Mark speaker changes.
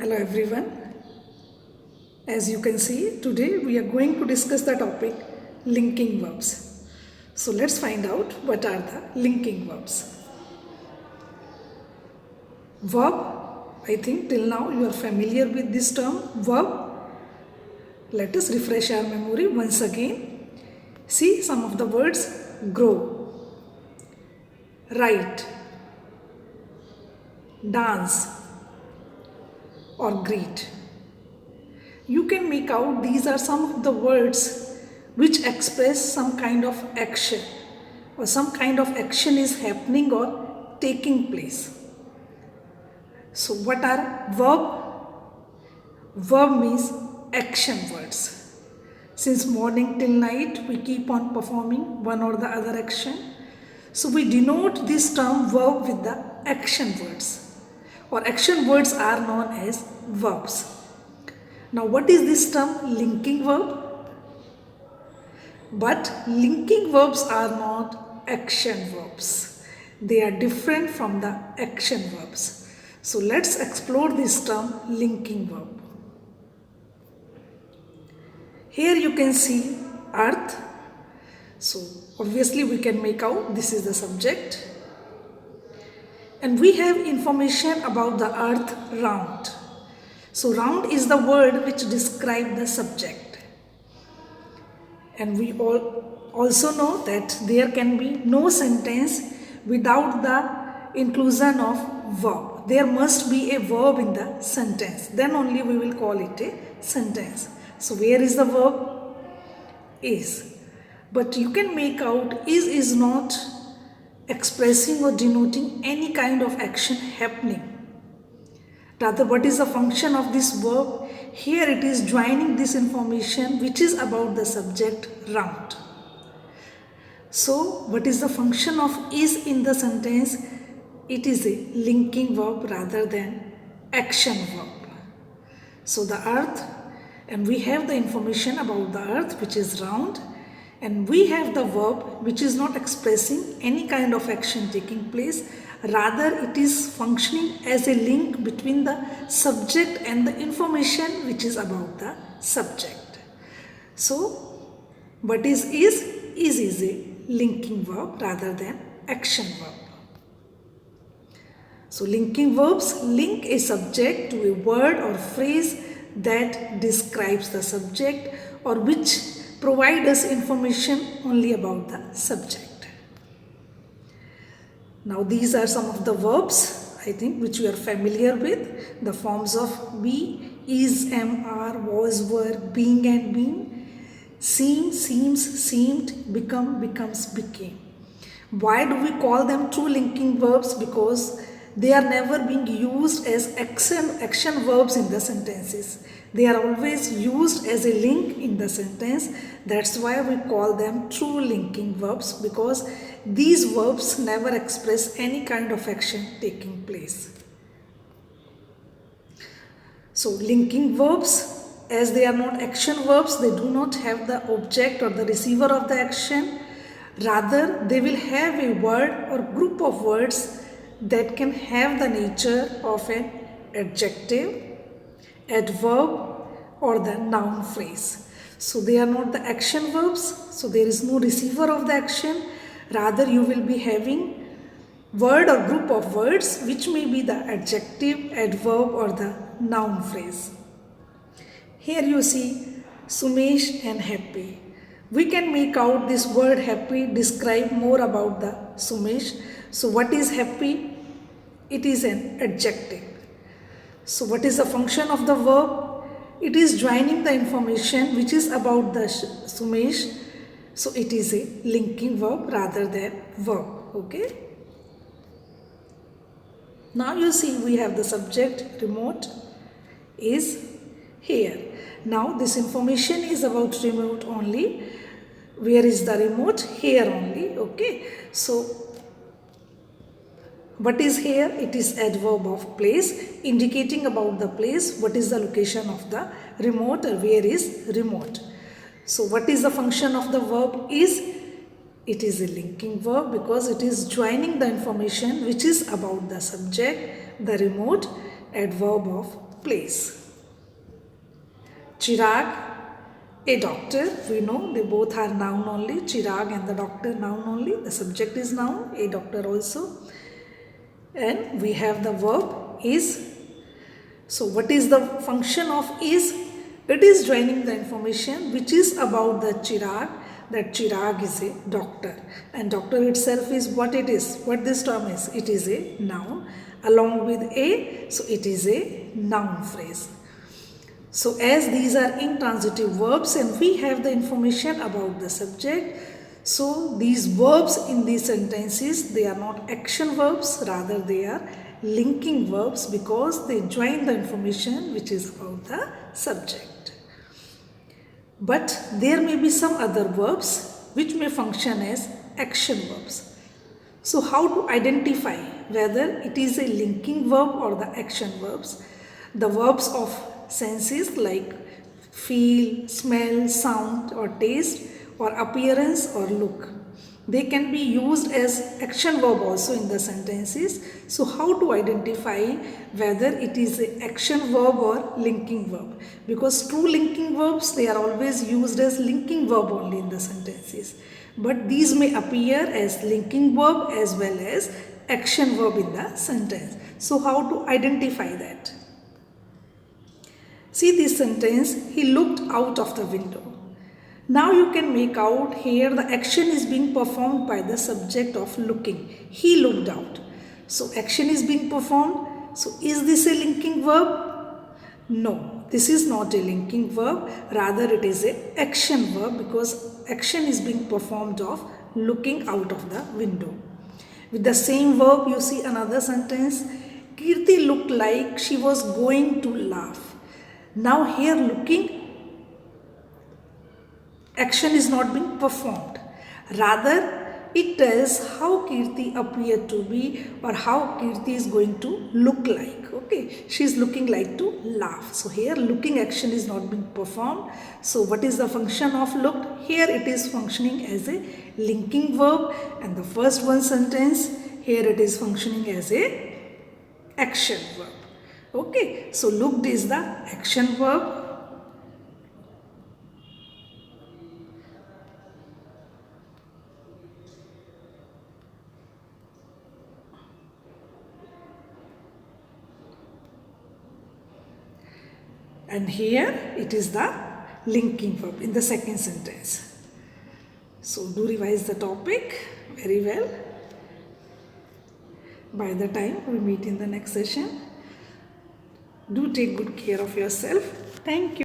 Speaker 1: Hello everyone. As you can see, today we are going to discuss the topic linking verbs. So let's find out what are the linking verbs. Verb, I think till now you are familiar with this term verb. Let us refresh our memory once again. See some of the words: grow, write, dance, or greet. You can make out these are some of the words which express some kind of action, or some kind of action is happening or taking place. So what are verb? Verb means action words. Since morning till night we keep on performing one or the other action. So we denote this term verb with the action words, or action words are known as verbs. Now what is this term linking verb? But linking verbs are not action verbs. They are different from the action verbs. So let's explore this term linking verb. Here you can see earth. So obviously we can make out this is the subject. And we have information about the earth round. So round is the word which describes the subject. And we all also know that there can be no sentence without the inclusion of verb. There must be a verb in the sentence. Then only we will call it a sentence. So where is the verb? Is. But you can make out is not expressing or denoting any kind of action happening. Rather, what is the function of this verb? Here it is joining this information which is about the subject round. So what is the function of is in the sentence? It is a linking verb rather than action verb. So the earth, and we have the information about the earth which is round, and we have the verb which is not expressing any kind of action taking place. Rather, it is functioning as a link between the subject and the information which is about the subject. So, what is a linking verb rather than action verb. So, linking verbs link a subject to a word or phrase that describes the subject or which provide us information only about the subject. Now these are some of the verbs, I think, which we are familiar with. The forms of be, is, am, are, was, were, being and been, seem, seems, seemed, become, becomes, became. Why do we call them true linking verbs? Because they are never being used as action verbs in the sentences. They are always used as a link in the sentence. That's why we call them true linking verbs, because these verbs never express any kind of action taking place. So linking verbs, as they are not action verbs, they do not have the object or the receiver of the action. Rather, they will have a word or group of words that can have the nature of an adjective, adverb, or the noun phrase. So they are not the action verbs, so there is no receiver of the action. Rather, you will be having word or group of words which may be the adjective, adverb, or the noun phrase. Here you see Sumesh and happy. We can make out this word happy describe more about the Sumesh. So what is happy? It is an adjective. So what is the function of the verb? It is joining the information which is about the Sumesh. So it is a linking verb rather than verb. Okay. Now you see we have the subject remote is here. Now this information is about remote only. Where is the remote? Here only. Okay. So what is here? It is adverb of place, indicating about the place. What is the location of the remote, or where is remote? So what is the function of the verb is? It is a linking verb because it is joining the information which is about the subject, the remote, adverb of place. Chirag, a doctor, we know they both are noun only. Chirag and the doctor, noun only. The subject is noun, a doctor also. And we have the verb is. So what is the function of is? It is joining the information which is about the Chirag, that Chirag is a doctor, and doctor itself is what it is, what this term is. It is a noun along with a, so it is a noun phrase. So as these are intransitive verbs and we have the information about the subject, so these verbs in these sentences, they are not action verbs, rather they are linking verbs because they join the information which is about the subject. But there may be some other verbs which may function as action verbs. So how to identify whether it is a linking verb or the action verbs? The verbs of senses like feel, smell, sound or taste or appearance or look, they can be used as action verb also in the sentences. So how to identify whether it is an action verb or linking verb? Because true linking verbs, they are always used as linking verb only in the sentences. But these may appear as linking verb as well as action verb in the sentence. So how to identify that? See this sentence, he looked out of the window. Now you can make out here the action is being performed by the subject of looking. He looked out. So action is being performed. So is this a linking verb? No, this is not a linking verb. Rather it is an action verb because action is being performed of looking out of the window. With the same verb you see another sentence. Kirti looked like she was going to laugh. Now here looking, action is not being performed. Rather, it tells how Kirti appeared to be or how Kirti is going to look like. Okay, she is looking like to laugh. So here looking action is not being performed. So what is the function of looked? Here it is functioning as a linking verb, and the first one sentence, here it is functioning as a action verb. Okay, so looked is the action verb. And here it is the linking verb in the second sentence. So do revise the topic very well. By the time we meet in the next session, do take good care of yourself. Thank you.